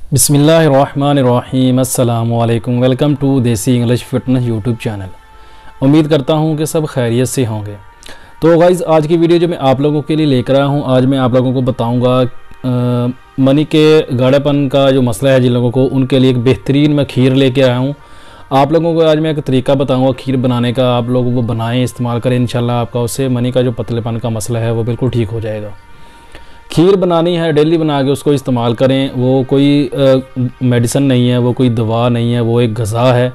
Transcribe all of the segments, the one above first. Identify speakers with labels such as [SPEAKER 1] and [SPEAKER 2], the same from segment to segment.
[SPEAKER 1] बिस्मिल्लाहिर्रहमानिर्रहीम अस्सलामुअलैकुम। Welcome to देसी इंग्लिश फिटनेस यूट्यूब चैनल। उम्मीद करता हूँ कि सब खैरियत से होंगे। तो गाइज़, आज की वीडियो जो मैं आप लोगों के लिए लेकर आया हूँ, आज मैं आप लोगों को बताऊँगा मनी के गाढ़ेपन का जो मसला है जिन लोगों को, उनके लिए एक बेहतरीन मैं खीर लेके आया हूँ। आप लोगों को आज मैं एक तरीका बताऊँगा खीर बनाने का, आप लोग वो बनाएँ, इस्तेमाल करें। इंशाल्लाह आपका उससे मनी का जो पतलेपन का मसला है वो बिल्कुल ठीक हो जाएगा। खीर बनानी है, डेली बना के उसको इस्तेमाल करें। वो कोई मेडिसिन नहीं है, वो कोई दवा नहीं है, वो एक ग़िज़ा है।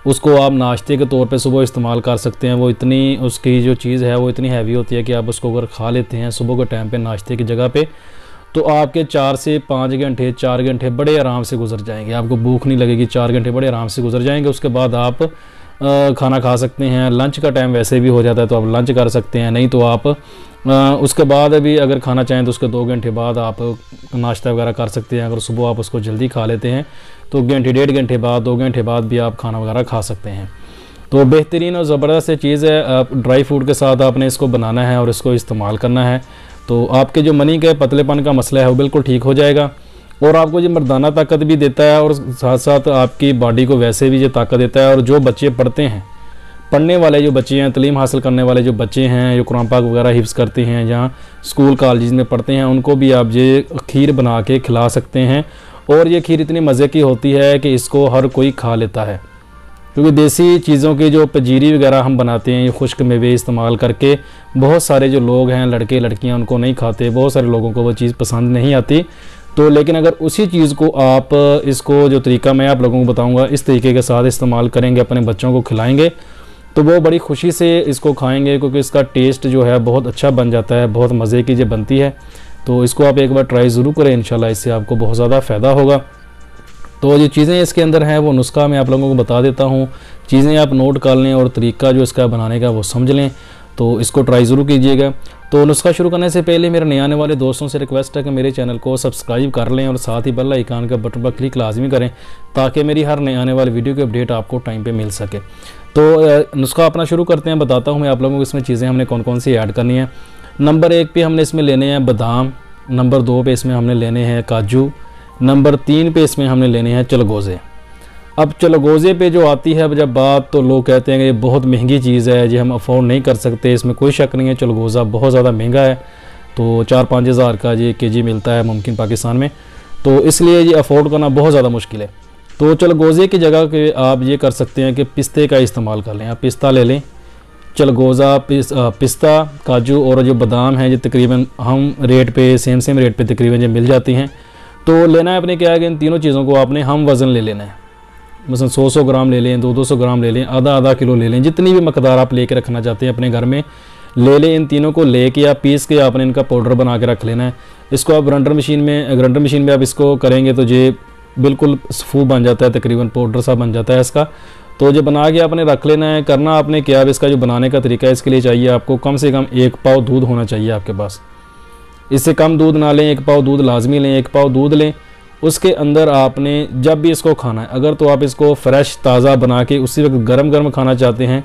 [SPEAKER 1] उसको आप नाश्ते के तौर पे सुबह इस्तेमाल कर सकते हैं। वो इतनी, उसकी जो चीज़ है वो इतनी हैवी होती है कि आप उसको अगर खा लेते हैं सुबह के टाइम पे नाश्ते की जगह पे, तो आपके 4 से 5 घंटे, 4 घंटे बड़े आराम से गुजर जाएंगे। आपको भूख नहीं लगेगी, 4 घंटे बड़े आराम से गुजर जाएंगे। उसके बाद आप खाना खा सकते हैं। लंच का टाइम वैसे भी हो जाता है तो आप लंच कर सकते हैं, नहीं तो आप उसके बाद भी अगर खाना चाहें तो उसके 2 घंटे बाद आप नाश्ता वगैरह कर सकते हैं। अगर सुबह आप उसको जल्दी खा लेते हैं तो घंटे, 1.5 घंटे बाद, 2 घंटे बाद भी आप खाना वगैरह खा सकते हैं। तो बेहतरीन और ज़बरदस्त चीज़ है। आप ड्राई फ्रूट के साथ आपने इसको बनाना है और इसको इस्तेमाल करना है, तो आपके जो मनी के पतलेपन का मसला है वो बिल्कुल ठीक हो जाएगा। और आपको ये मर्दाना ताकत भी देता है और साथ साथ आपकी बॉडी को वैसे भी ये ताकत देता है। और जो बच्चे पढ़ते हैं, पढ़ने वाले जो बच्चे हैं, तालीम हासिल करने वाले जो बच्चे हैं, जो कुरान पाक वगैरह हिफ्ज़ करते हैं, जहाँ स्कूल कॉलेज में पढ़ते हैं, उनको भी आप ये खीर बना के खिला सकते हैं। और ये खीर इतनी मज़े की होती है कि इसको हर कोई खा लेता है, क्योंकि देसी चीज़ों की जो पंजीरी वगैरह हम बनाते हैं, ये खुश्क मेवे इस्तेमाल करके, बहुत सारे जो लोग हैं, लड़के लड़कियाँ, उनको नहीं खाते। बहुत सारे लोगों को वो चीज़ पसंद नहीं आती। तो लेकिन अगर उसी चीज़ को आप, इसको जो तरीका मैं आप लोगों को बताऊंगा, इस तरीके के साथ इस्तेमाल करेंगे, अपने बच्चों को खिलाएंगे, तो वो बड़ी खुशी से इसको खाएंगे, क्योंकि इसका टेस्ट जो है बहुत अच्छा बन जाता है, बहुत मज़े की जो बनती है। तो इसको आप एक बार ट्राई ज़रूर करें, इंशाल्लाह इससे आपको बहुत ज़्यादा फ़ायदा होगा। तो जो चीज़ें इसके अंदर हैं वो नुस्खा मैं आप लोगों को बता देता हूँ। चीज़ें आप नोट कर लें और तरीका जो इसका बनाने का वो समझ लें, तो इसको ट्राई ज़रूर कीजिएगा। तो नुस्खा शुरू करने से पहले मेरे नए आने वाले दोस्तों से रिक्वेस्ट है कि मेरे चैनल को सब्सक्राइब कर लें और साथ ही बेल आइकन का बटन पर क्लिक लाजमी करें, ताकि मेरी हर नए आने वाली वीडियो की अपडेट आपको टाइम पे मिल सके। तो नुस्खा अपना शुरू करते हैं। बताता हूँ मैं आप लोगों को इसमें चीज़ें हमने कौन कौन सी ऐड करनी है। नंबर 1 पे हमने इसमें लेने हैं बादाम। नंबर 2 पे इसमें हमने लेने हैं काजू। नंबर 3 पे इसमें हमने लेने हैं चलगोज़े। अब चलगोज़े पे जो आती है जब बात, तो लोग कहते हैं कि ये बहुत महंगी चीज़ है, जी हम अफोर्ड नहीं कर सकते। इसमें कोई शक नहीं है, चलगोज़ा बहुत ज़्यादा महंगा है। तो 4-5 हज़ार का ये केजी मिलता है मुमकिन पाकिस्तान में, तो इसलिए ये अफोर्ड करना बहुत ज़्यादा मुश्किल है। तो चलगोज़े की जगह के आप ये कर सकते हैं कि पिस्ते का इस्तेमाल कर लें। आप पिस्ता ले लें, चलगोज़ा, पिस्ता, काजू और जो बादाम है, ये तकरीबन हम रेट पे, सेम रेट पे तकरीबन ये मिल जाती हैं। तो लेना है अपने क्या है कि इन तीनों चीज़ों को आपने हम वज़न ले लेना है। मसलन 100 ग्राम ले लें, 200 ग्राम ले लें, आधा किलो ले लें, जितनी भी मकदार आप लेके रखना चाहते हैं अपने घर में ले लें। इन तीनों को लेके आप पीस के आपने इनका पाउडर बना के रख लेना है। इसको आप ग्राइंडर मशीन में आप इसको करेंगे तो ये बिल्कुल सफ़ू बन जाता है, तकरीबन पाउडर सा बन जाता है इसका। तो जो बना के आपने रख लेना है। करना आपने क्या, अब इसका जो बनाने का तरीका है, इसके लिए चाहिए आपको कम से कम 1 पाव दूध होना चाहिए आपके पास। इससे कम दूध ना लें, 1 पाव दूध लाजमी लें। 1 पाव दूध लें, उसके अंदर आपने जब भी इसको खाना है, अगर तो आप इसको फ्रेश ताज़ा बना के उसी वक्त गरम खाना चाहते हैं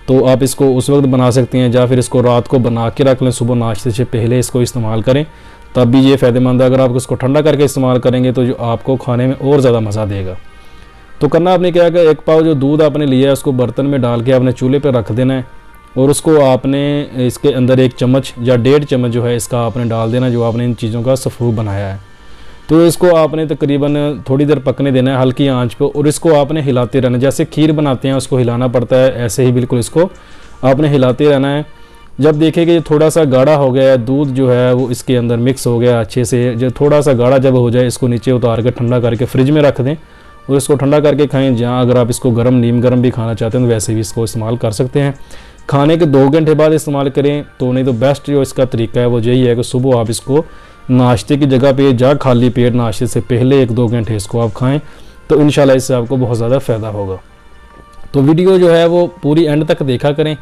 [SPEAKER 1] तो आप इसको उस वक्त बना सकते हैं, या फिर इसको रात को बना के रख लें, सुबह नाश्ते से पहले इसको इस्तेमाल करें, तब भी ये फ़ायदेमंद है। अगर आप इसको ठंडा करके इस्तेमाल करेंगे तो जो आपको खाने में और ज़्यादा मज़ा देगा। तो करना आपने क्या है, 1 पाव जो दूध आपने लिया है उसको बर्तन में डाल के आपने चूल्हे पर रख देना है, और उसको आपने इसके अंदर 1 चम्मच या 1.5 चम्मच जो है इसका आपने डाल देना, जो आपने इन चीज़ों का सफ़रू बनाया है। तो इसको आपने तकरीबन थोड़ी देर पकने देना है हल्की आंच पे, और इसको आपने हिलाते रहना। जैसे खीर बनाते हैं उसको हिलाना पड़ता है, ऐसे ही बिल्कुल इसको आपने हिलाते रहना है। जब देखें कि ये थोड़ा सा गाढ़ा हो गया है, दूध जो है वो इसके अंदर मिक्स हो गया अच्छे से, जब थोड़ा सा गाढ़ा जब हो जाए, इसको नीचे उतार कर ठंडा करके फ्रिज में रख दें और इसको ठंडा करके खाएँ। जहाँ अगर आप इसको नीम गर्म भी खाना चाहते हैं तो वैसे भी इसको इस्तेमाल कर सकते हैं। खाने के 2 घंटे बाद इस्तेमाल करें तो, नहीं तो बेस्ट जो इसका तरीका है वो यही है कि सुबह आप इसको नाश्ते की जगह पे, जा खाली पेट नाश्ते से पहले 1-2 घंटे इसको आप खाएं, तो इंशाल्लाह इससे आपको बहुत ज़्यादा फ़ायदा होगा। तो वीडियो जो है वो पूरी एंड तक देखा करें,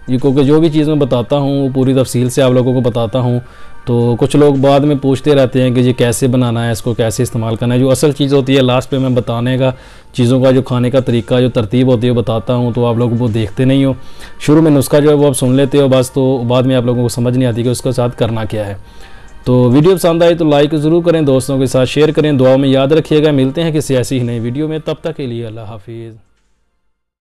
[SPEAKER 1] क्योंकि जो भी चीज़ मैं बताता हूँ वो पूरी तफसील से आप लोगों को बताता हूँ। तो कुछ लोग बाद में पूछते रहते हैं कि ये कैसे बनाना है, इसको कैसे इस्तेमाल करना है। जो असल चीज़ होती है लास्ट पे मैं बताने का, चीज़ों का जो खाने का तरीका, जो तरतीब होती है बताता हूँ, तो आप लोग वो देखते नहीं हो। शुरू में नुस्खा जो है वो आप सुन लेते हो बस, तो बाद में आप लोगों को समझ नहीं आती कि उसके साथ करना क्या है। तो वीडियो पसंद आए तो लाइक ज़रूर करें, दोस्तों के साथ शेयर करें, दुआ में याद रखिएगा। मिलते हैं किसी ऐसी ही नई वीडियो में, तब तक के लिए अल्लाह हाफिज़।